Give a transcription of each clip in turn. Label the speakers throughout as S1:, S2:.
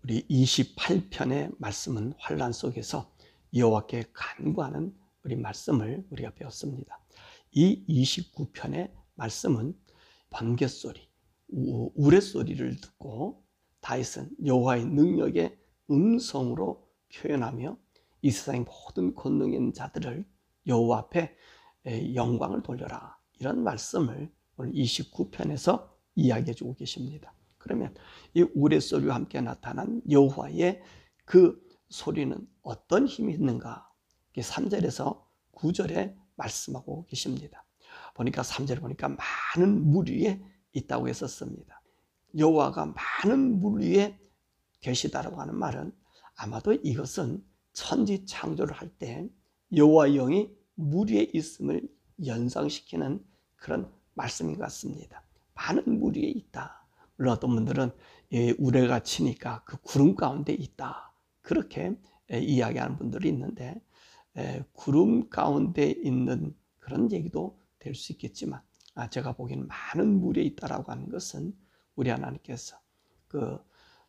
S1: 우리 28편의 말씀은 환난 속에서 여호와께 간구하는 우리 말씀을 우리가 배웠습니다. 이 29편의 말씀은 번갯소리, 우레소리를 듣고 다윗은 여호와의 능력의 음성으로 표현하며 이 세상의 모든 권능 있는 자들을 여호와 앞에 영광을 돌려라, 이런 말씀을 오늘 29편에서 이야기해 주고 계십니다. 그러면 이 우레소리와 함께 나타난 여호와의 그 소리는 어떤 힘이 있는가? 3절에서 9절에 말씀하고 계십니다. 보니까 3절에 보니까 많은 물 위에 있다고 했었습니다. 여호와가 많은 물 위에 계시다라고 하는 말은 아마도 이것은 천지 창조를 할 때 여호와의 영이 물 위에 있음을 연상시키는 그런 말씀인 것 같습니다. 많은 물 위에 있다. 물론 어떤 분들은 우레가 치니까 그 구름 가운데 있다, 그렇게 이야기하는 분들이 있는데, 구름 가운데 있는 그런 얘기도 될 수 있겠지만, 제가 보기에는 많은 물에 있다라고 하는 것은 우리 하나님께서 그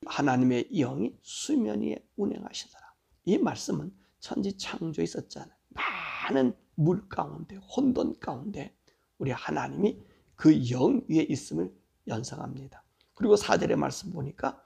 S1: 하나님의 영이 수면 위에 운행하시더라, 이 말씀은 천지 창조에 있었잖아요. 많은 물 가운데, 혼돈 가운데 우리 하나님이 그 영 위에 있음을 연상합니다. 그리고 4절의 말씀 보니까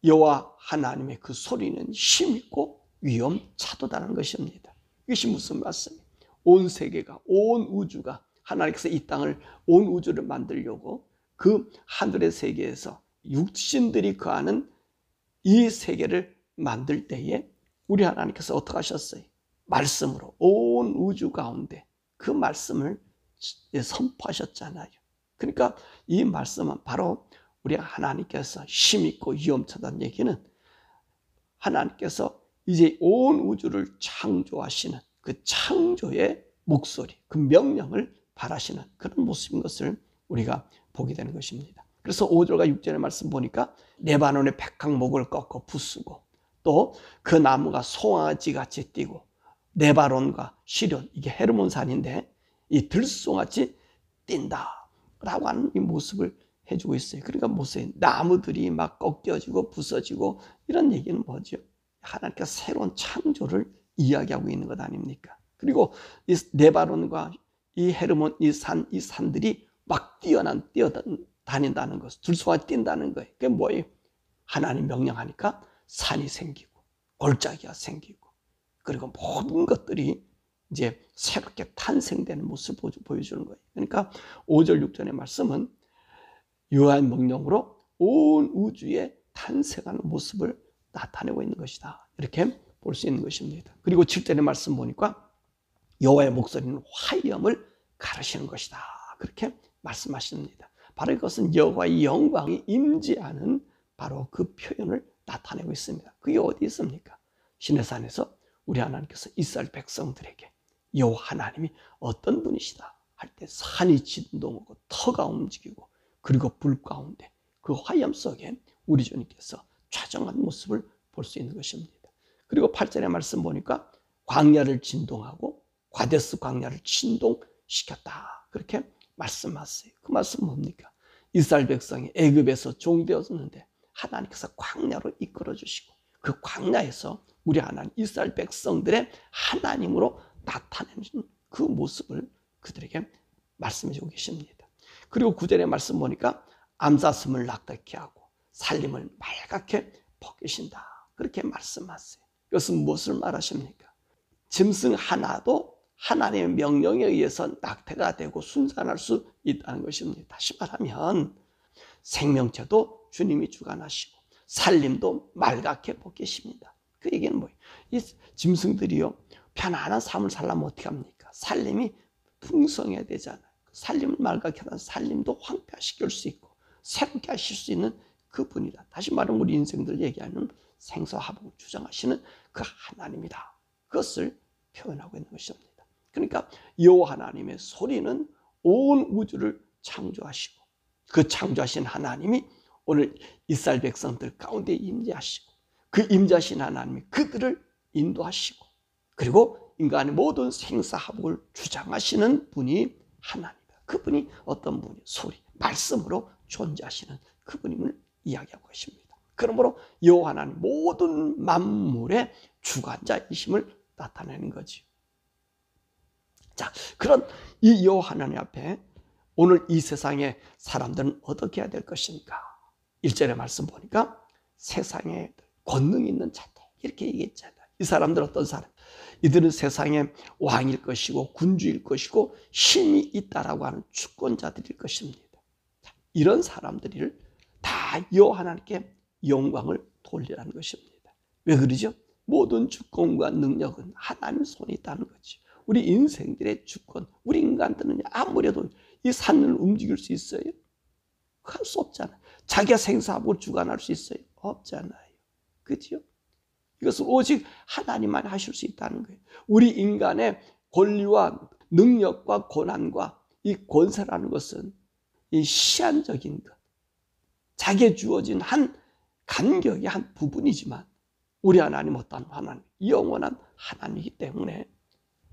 S1: 여호와 하나님의 그 소리는 힘있고 위엄차도다라는 것입니다. 이것이 무슨 말씀이에요? 온 세계가, 온 우주가, 하나님께서 이 땅을, 온 우주를 만들려고 그 하늘의 세계에서 육신들이 거하는 이 세계를 만들 때에 우리 하나님께서 어떻게 하셨어요? 말씀으로 온 우주 가운데 그 말씀을 선포하셨잖아요. 그러니까 이 말씀은 바로 우리 하나님께서 힘있고 위엄차다는 얘기는 하나님께서 이제 온 우주를 창조하시는 그 창조의 목소리, 그 명령을 바라시는 그런 모습인 것을 우리가 보게 되는 것입니다. 그래서 5절과 6절의 말씀 보니까 레바논의 백향목을 꺾어 부수고, 또 그 나무가 송아지같이 뛰고, 레바논과 시련, 이게 헤르몬산인데 이 들송아지 뛴다 라고 하는 이 모습을 해주고 있어요. 그러니까 무슨 나무들이 막 꺾여지고 부서지고, 이런 얘기는 뭐죠? 하나님께서 새로운 창조를 이야기하고 있는 것 아닙니까? 그리고 이 레바논과 이 헤르몬, 이 산들이 막 뛰어다닌다는 것, 들소가 뛴다는 거예요. 그게 뭐예요? 하나님 명령하니까 산이 생기고 골짜기가 생기고, 그리고 모든 것들이 이제 새롭게 탄생되는 모습을 보여주는 거예요. 그러니까 5절 6절의 말씀은 여호와의 명령으로 온 우주에 탄생하는 모습을 나타내고 있는 것이다, 이렇게 볼 수 있는 것입니다. 그리고 7절의 말씀 보니까 여호와의 목소리는 화염을 가르시는 것이다, 그렇게 말씀하십니다. 바로 이것은 여호와의 영광이 임재하는 바로 그 표현을 나타내고 있습니다. 그게 어디 있습니까? 시내산에서 우리 하나님께서 이스라엘 백성들에게 여호와 하나님이 어떤 분이시다 할 때 산이 진동하고 터가 움직이고, 그리고 불 가운데 그 화염 속에 우리 주님께서 좌정한 모습을 볼 수 있는 것입니다. 그리고 8절의 말씀 보니까 광야를 진동하고 과데스 광야를 진동시켰다, 그렇게 말씀하세요. 그 말씀 뭡니까? 이스라엘 백성이 애굽에서 종되었는데 하나님께서 광야로 이끌어 주시고, 그 광야에서 우리 하나님 이스라엘 백성들의 하나님으로 나타내는 그 모습을 그들에게 말씀해 주고 계십니다. 그리고 9절의 말씀 보니까 암사슴을 낙타케 하고 살림을 맑게 벗기신다, 그렇게 말씀하세요. 이것은 무엇을 말하십니까? 짐승 하나도 하나님의 명령에 의해서 낙태가 되고 순산할 수 있다는 것입니다. 다시 말하면 생명체도 주님이 주관하시고 살림도 맑게 벗기십니다. 그 얘기는 뭐예요? 이 짐승들이요, 편안한 삶을 살려면 어떻게 합니까? 살림이 풍성해야 되잖아요. 살림을 맑게 하다 살림도 황폐화시킬 수 있고 새롭게 하실 수 있는 그분이다. 다시 말하면 우리 인생들 얘기하는 생사화복을 주장하시는 그 하나님이다, 그것을 표현하고 있는 것입니다. 그러니까 여호와 하나님의 소리는 온 우주를 창조하시고, 그 창조하신 하나님이 오늘 이스라엘 백성들 가운데 임재하시고, 그 임재하신 하나님이 그들을 인도하시고, 그리고 인간의 모든 생사화복을 주장하시는 분이 하나님이다. 그분이 어떤 분이 소리, 말씀으로 존재하시는 그분임을 이야기하고 계십니다. 그러므로 여호와 하나님 모든 만물의 주관자이심을 나타내는 거지요. 자, 그런 이 여호와 하나님 앞에 오늘 이 세상의 사람들은 어떻게 해야 될 것인가? 1절의 말씀 보니까 세상에 권능 있는 자들 이렇게 얘기했잖아요. 이 사람들 어떤 사람? 이들은 세상의 왕일 것이고 군주일 것이고 힘이 있다라고 하는 주권자들일 것입니다. 자, 이런 사람들을 다 여호와 하나님께 영광을 돌리라는 것입니다. 왜 그러죠? 모든 주권과 능력은 하나님 손에 있다는 거죠. 우리 인생들의 주권, 우리 인간들은 아무래도 이 산을 움직일 수 있어요? 할 수 없잖아요. 자기가 생사하고 주관할 수 있어요? 없잖아요. 그렇죠? 이것은 오직 하나님만 하실 수 있다는 거예요. 우리 인간의 권리와 능력과 고난과 이 권세라는 것은 이 시한적인 것, 자기에 주어진 한 간격의 한 부분이지만 우리 하나님 어떤 하나님, 영원한 하나님이기 때문에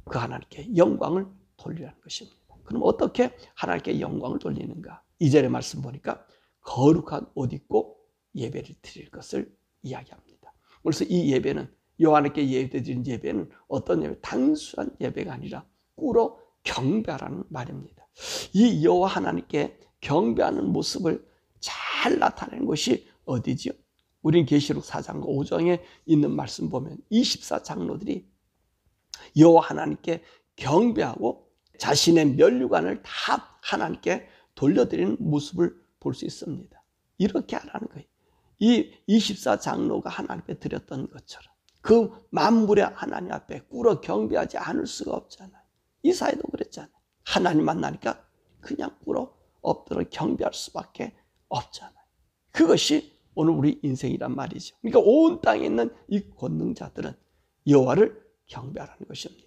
S1: 그 하나님께 영광을 돌리라는 것입니다. 그럼 어떻게 하나님께 영광을 돌리는가? 2절의 말씀 보니까 거룩한 옷 입고 예배를 드릴 것을 이야기합니다. 그래서 이 예배는 여호와께 예배드리는 예배는 어떤 예배? 단순한 예배가 아니라 꿇어 경배하라는 말입니다. 이 여호와 하나님께 경배하는 모습을 잘 나타내는 것이 어디지요? 우리는 계시록 4장과 5장에 있는 말씀 보면 24장로들이 여호와 하나님께 경배하고 자신의 면류관을 다 하나님께 돌려드리는 모습을 볼 수 있습니다. 이렇게 하라는 거예요. 이 24장로가 하나님 앞에 드렸던 것처럼 그 만물의 하나님 앞에 꿇어 경배하지 않을 수가 없잖아요. 이사야도 그랬잖아요. 하나님 만나니까 그냥 꿇어 엎드려 경배할 수밖에 없잖아요. 그것이 오늘 우리 인생이란 말이죠. 그러니까 온 땅에 있는 이 권능자들은 여호와를 경배하라는 것입니다.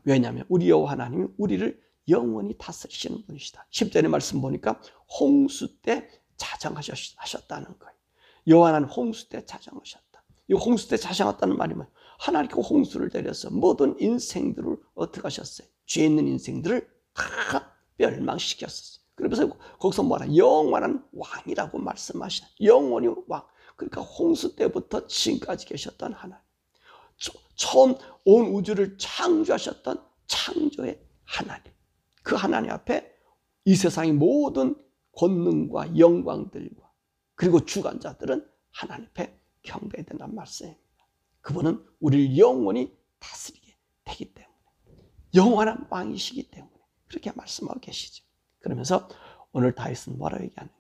S1: 왜냐하면 우리 여호와 하나님이 우리를 영원히 다스리시는 분이시다. 10절의 말씀 보니까 홍수 때 자정하셨다는 거예요. 여호와 하나님 홍수 때 자정하셨다. 이 홍수 때 자정하셨다는 말이 뭐예요? 하나님께 홍수를 내려서 모든 인생들을 어떻게 하셨어요? 죄 있는 인생들을 다 멸망시켰었어요. 그러면서 거기서 뭐라? 영원한 왕이라고 말씀하시나. 영원히 왕. 그러니까 홍수 때부터 지금까지 계셨던 하나님. 처음 온 우주를 창조하셨던 창조의 하나님. 그 하나님 앞에 이 세상의 모든 권능과 영광들과 그리고 주관자들은 하나님 앞에 경배해야 된다는 말씀입니다. 그분은 우리를 영원히 다스리게 되기 때문에 영원한 왕이시기 때문에 그렇게 말씀하고 계시죠. 그러면서 오늘 다윗은 뭐라고 얘기하느냐?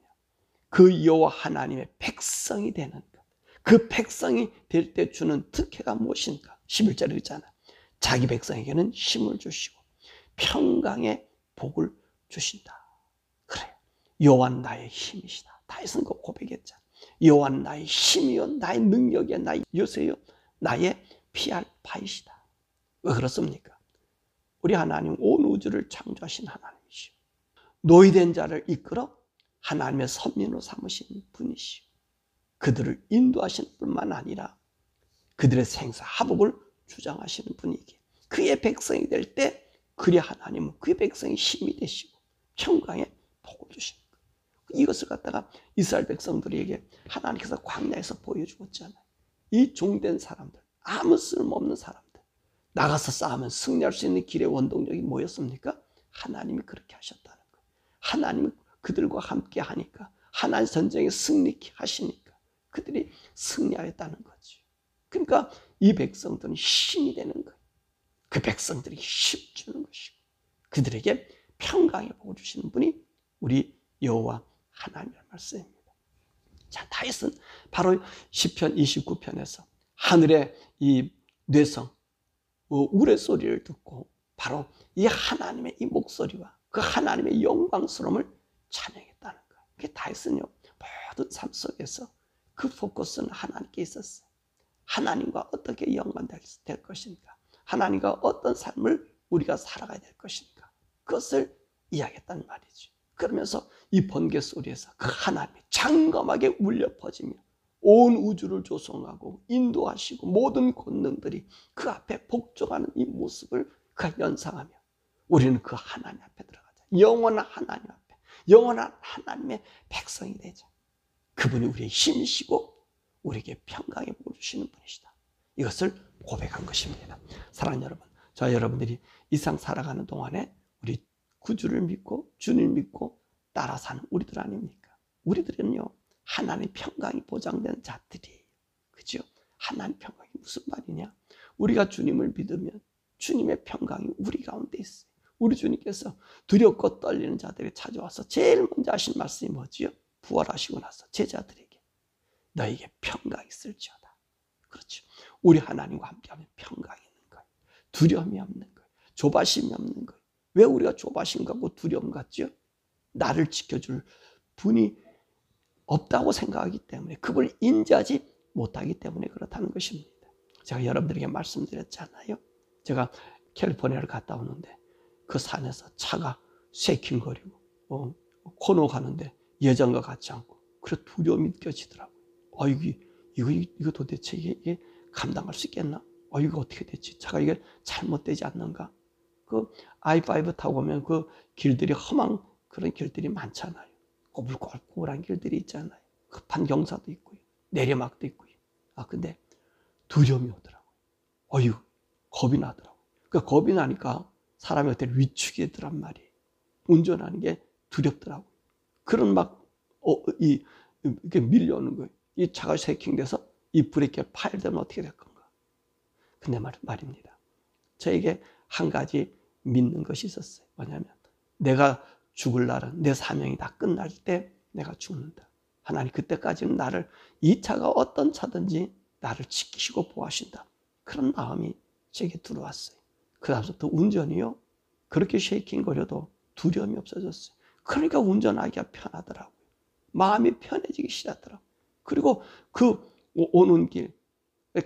S1: 그 여호와 하나님의 백성이 되는 것. 그 백성이 될 때 주는 특혜가 무엇인가? 11절에 있잖아요. 자기 백성에게는 힘을 주시고 평강의 복을 주신다. 그래요. 여호와는 나의 힘이시다. 다윗은 그 고백했잖아. 여호와는 나의 힘이요 나의 능력이요 나의 요새요 나의 피할 바이시다. 왜 그렇습니까? 우리 하나님 온 우주를 창조하신 하나님이시오. 노예된 자를 이끌어 하나님의 선민으로 삼으신 분이시오. 그들을 인도하시는 뿐만 아니라 그들의 생사 화복을 주장하시는 분이기에 그의 백성이 될 때 그의 하나님은 그의 백성의 힘이 되시고 평강의 복을 주시는 거예요. 이것을 갖다가 이스라엘 백성들에게 하나님께서 광야에서 보여주었잖아요. 이 종된 사람들, 아무 쓸모없는 사람들, 나가서 싸우면 승리할 수 있는 길의 원동력이 뭐였습니까? 하나님이 그렇게 하셨다는 거예요. 하나님이 그들과 함께 하니까 하나님 전쟁에 승리케 하시니까 그들이 승리하였다는 거죠. 그러니까 이 백성들은 힘이 되는 거예요. 그 백성들이 힘 주는 것이고 그들에게 평강의 복을 주시는 분이 우리 여호와 하나님이라는 말씀입니다. 자, 다윗은 바로 시편 29편에서 하늘의 이 뇌성, 우레소리를 듣고 바로 이 하나님의 이 목소리와 그 하나님의 영광스러움을 찬양했다는 거예요. 그게 다윗은요, 모든 삶 속에서 그 포커스는 하나님께 있었어요. 하나님과 어떻게 연관될 것인가? 하나님과 어떤 삶을 우리가 살아가야 될 것인가? 그것을 이야기했단 말이죠. 그러면서 이 번개 소리에서 그 하나님이 장검하게 울려 퍼지며 온 우주를 조성하고 인도하시고 모든 권능들이 그 앞에 복종하는 이 모습을 그가 연상하며 우리는 그 하나님 앞에 들어가자. 영원한 하나님 앞에, 영원한 하나님의 백성이 되자. 그분이 우리의 힘이시고 우리에게 평강의 복을 주시는 분이시다. 이것을 고백한 것입니다. 사랑하는 여러분, 저와 여러분들이 이 세상 살아가는 동안에 우리 구주를 믿고 주님을 믿고 따라 사는 우리들 아닙니까? 우리들은요, 하나님의 평강이 보장된 자들이에요. 그죠? 하나님의 평강이 무슨 말이냐? 우리가 주님을 믿으면 주님의 평강이 우리 가운데 있어요. 우리 주님께서 두렵고 떨리는 자들이 찾아와서 제일 먼저 하신 말씀이 뭐지요? 부활하시고 나서 제자들에게 너에게 평강이 있을지어다. 그렇죠. 우리 하나님과 함께하면 평강이 있는 거예요. 두려움이 없는 거예요. 조바심이 없는 거예요. 왜 우리가 조바심 갖고 두려움 갖죠? 나를 지켜줄 분이 없다고 생각하기 때문에, 그걸 인지하지 못하기 때문에 그렇다는 것입니다. 제가 여러분들에게 말씀드렸잖아요. 제가 캘리포니아를 갔다 오는데 그 산에서 차가 쉐이킹거리고 코너 가는데 예전과 같지 않고 그래 두려움이 느껴지더라고요. 이거 도대체 이게 감당할 수 있겠나? 이거 어떻게 됐지? 차가 이게 잘못되지 않는가? 그 I-5 타고 보면 그 길들이 험한 그런 길들이 많잖아요. 꼬불꼬불한 길들이 있잖아요. 급한 경사도 있고요. 내리막도 있고요. 근데 두려움이 오더라고요. 겁이 나더라고요. 그러니까 겁이 나니까 사람이 어떻게 위축이 되더란 말이에요. 운전하는 게 두렵더라고요. 그런 이렇게 밀려오는 거예요. 이 차가 쉐이킹돼서 이 브레이크가 파열되면 어떻게 될 건가? 근데 말입니다. 저에게 한 가지 믿는 것이 있었어요. 뭐냐면 내가 죽을 날은 내 사명이 다 끝날 때 내가 죽는다. 하나님 그때까지는 나를 이 차가 어떤 차든지 나를 지키시고 보호하신다. 그런 마음이 제게 들어왔어요. 그 다음부터 운전이요. 그렇게 쉐이킹거려도 두려움이 없어졌어요. 그러니까 운전하기가 편하더라고요. 마음이 편해지기 시작하더라고요. 그리고 그 오는 길,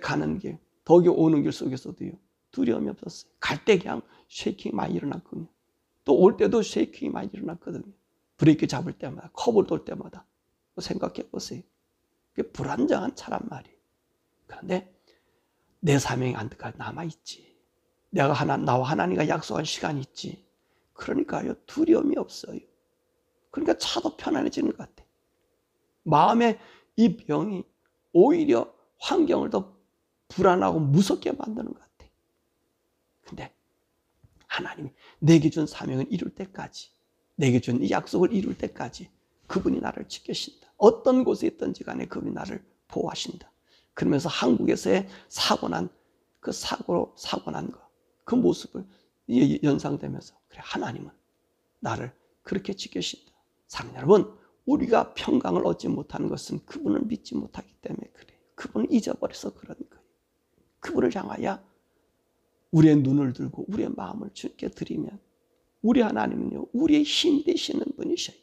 S1: 가는 길, 덕이 오는 길 속에서도요. 두려움이 없었어요. 갈 때 그냥 쉐이킹이 많이 일어났거든요. 또 올 때도 쉐이킹이 많이 일어났거든요. 브레이크 잡을 때마다, 커브를 돌 때마다. 생각해 보세요. 그게 불안정한 차란 말이에요. 그런데 내 사명이 안까지 남아있지. 나와 하나님과 약속한 시간이 있지. 그러니까요, 두려움이 없어요. 그러니까 차도 편안해지는 것 같아요. 마음의 이 병이 오히려 환경을 더 불안하고 무섭게 만드는 것 같아요. 근데 하나님이 내게 준 사명을 이룰 때까지, 내게 준 이 약속을 이룰 때까지 그분이 나를 지키신다. 어떤 곳에 있든지 간에 그분이 나를 보호하신다. 그러면서 한국에서의 사고 난 거, 그 모습을 연상되면서 그래, 하나님은 나를 그렇게 지키신다. 사랑하는 여러분, 우리가 평강을 얻지 못하는 것은 그분을 믿지 못하기 때문에 그래요. 그분을 잊어버려서 그런 거예요. 그분을 향하여 우리의 눈을 들고 우리의 마음을 주님께 드리면 우리 하나님은요, 우리의 힘 되시는 분이셔요.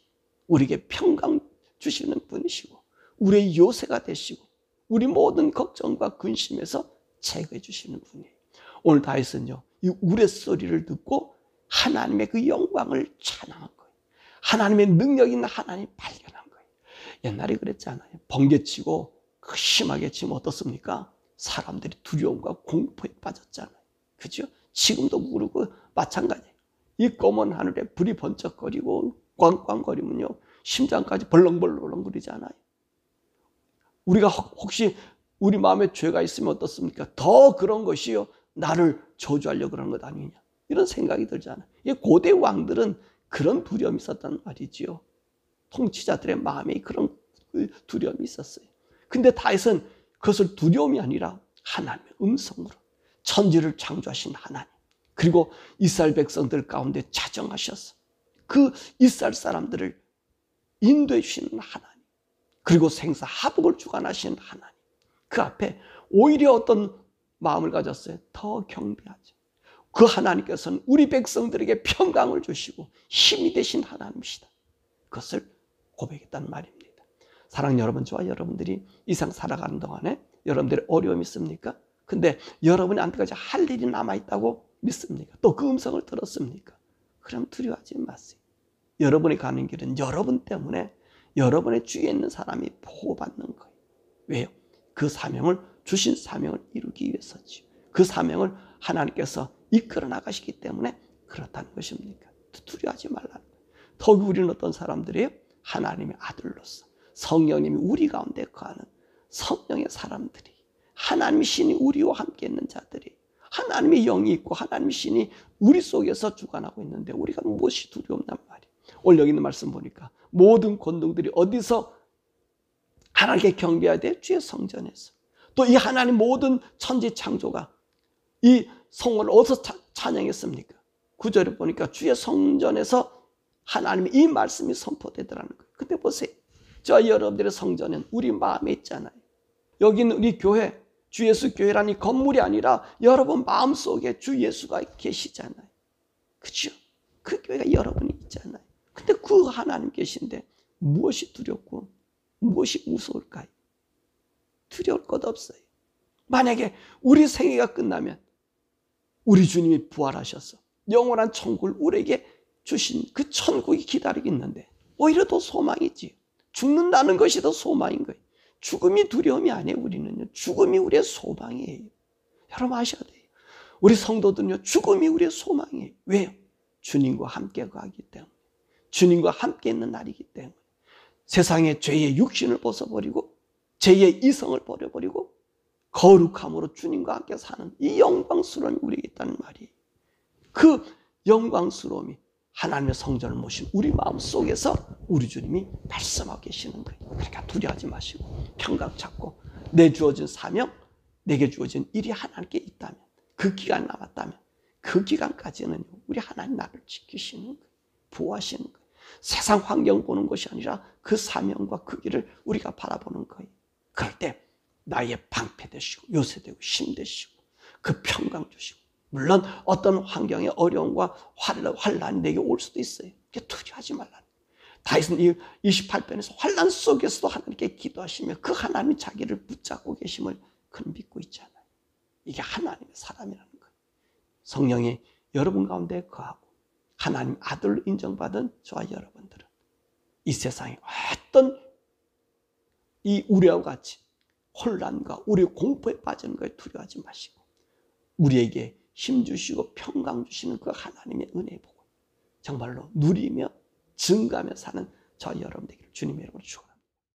S1: 우리에게 평강 주시는 분이시고 우리의 요새가 되시고 우리 모든 걱정과 근심에서 제거해 주시는 분이에요. 오늘 다윗은요, 이 우레소리를 듣고 하나님의 그 영광을 찬양한 거예요. 하나님의 능력 있는 하나님 발견한 거예요. 옛날에 그랬잖아요. 번개치고 심하게 치면 어떻습니까? 사람들이 두려움과 공포에 빠졌잖아요. 그죠? 지금도 모르고 마찬가지예요. 이 검은 하늘에 불이 번쩍거리고 꽝꽝거리면요, 심장까지 벌렁벌렁거리잖아요. 우리가 혹시 우리 마음에 죄가 있으면 어떻습니까? 더 그런 것이요, 나를 저주하려고 그러는 것 아니냐, 이런 생각이 들잖아요. 이 고대 왕들은 그런 두려움이 있었단 말이지요. 통치자들의 마음에 그런 두려움이 있었어요. 근데 다윗은 그것을 두려움이 아니라 하나님의 음성으로, 천지를 창조하신 하나님, 그리고 이스라엘 백성들 가운데 자정하셔서 그 이스라엘 사람들을 인도해 주시는 하나님, 그리고 생사화복을 주관하시는 하나님, 그 앞에 오히려 어떤 마음을 가졌어요? 더 경배하죠. 그 하나님께서는 우리 백성들에게 평강을 주시고 힘이 되신 하나님이시다. 그것을 고백했다는 말입니다. 사랑하는 여러분, 저와 여러분들이 이 세상 살아가는 동안에 여러분들의 어려움이 있습니까? 근데 여러분이 안때까지 할 일이 남아있다고 믿습니까? 또 그 음성을 들었습니까? 그럼 두려워하지 마세요. 여러분이 가는 길은 여러분 때문에 여러분의 주위에 있는 사람이 보호받는 거예요. 왜요? 그 사명을, 주신 사명을 이루기 위해서죠. 그 사명을 하나님께서 이끌어 나가시기 때문에 그렇다는 것입니까? 두려워하지 말라는 거예요. 더욱 우리는 어떤 사람들이에요? 하나님의 아들로서 성령님이 우리 가운데 거하는 성령의 사람들이, 하나님의 신이 우리와 함께 있는 자들이, 하나님의 영이 있고 하나님의 신이 우리 속에서 주관하고 있는데 우리가 무엇이 두려움난 말이에요. 오늘 여기 있는 말씀 보니까 모든 권능들이 어디서 하나님께 경배해야 돼? 주의 성전에서. 또 이 하나님 모든 천지 창조가 이 성원을 어디서 찬양했습니까? 9절에 보니까 주의 성전에서 하나님의 이 말씀이 선포되더라는 거예요. 근데 보세요. 저 여러분들의 성전은 우리 마음에 있잖아요. 여기는 우리 교회, 주 예수 교회라는 이 건물이 아니라 여러분 마음속에 주 예수가 계시잖아요. 그렇죠? 그 교회가 여러분이 있잖아요. 근데 그 하나님 계신데 무엇이 두렵고 무엇이 무서울까요? 두려울 것 없어요. 만약에 우리 생애가 끝나면 우리 주님이 부활하셔서 영원한 천국을 우리에게 주신 그 천국이 기다리고 있는데 오히려 더 소망이지요. 죽는다는 것이 더 소망인 거예요. 죽음이 두려움이 아니에요. 우리는요. 죽음이 우리의 소망이에요. 여러분 아셔야 돼요. 우리 성도들은요. 죽음이 우리의 소망이에요. 왜요? 주님과 함께 가기 때문에. 주님과 함께 있는 날이기 때문에. 세상의 죄의 육신을 벗어버리고 죄의 이성을 버려버리고 거룩함으로 주님과 함께 사는 이 영광스러움이 우리에게 있다는 말이에요. 그 영광스러움이 하나님의 성전을 모신 우리 마음 속에서 우리 주님이 말씀하고 계시는 거예요. 그러니까 두려워하지 마시고 평강 찾고 내 주어진 사명, 내게 주어진 일이 하나님께 있다면, 그 기간 남았다면 그 기간까지는 우리 하나님 나를 지키시는 거예요. 보호하시는 거예요. 세상 환경 보는 것이 아니라 그 사명과 그 길을 우리가 바라보는 거예요. 그럴 때 나의 방패 되시고 요새 되고 힘 되시고 그 평강 주시고, 물론 어떤 환경의 어려움과 환란이 내게 올 수도 있어요. 두려워하지 말라. 다윗은 이 28편에서 환란 속에서도 하나님께 기도하시며 그 하나님이 자기를 붙잡고 계심을 그는 믿고 있잖아요. 이게 하나님의 사람이라는 거예요. 성령이 여러분 가운데 거하고 하나님 아들로 인정받은 저와 여러분들은 이 세상에 어떤 이 우려와 같이 혼란과 우리의 공포에 빠지는 거에 두려워하지 마시고 우리에게 힘 주시고 평강 주시는 그 하나님의 은혜 보고 정말로 누리며 증가하며 사는 저 여러분 되기를 주님의 이름으로 축원합니다.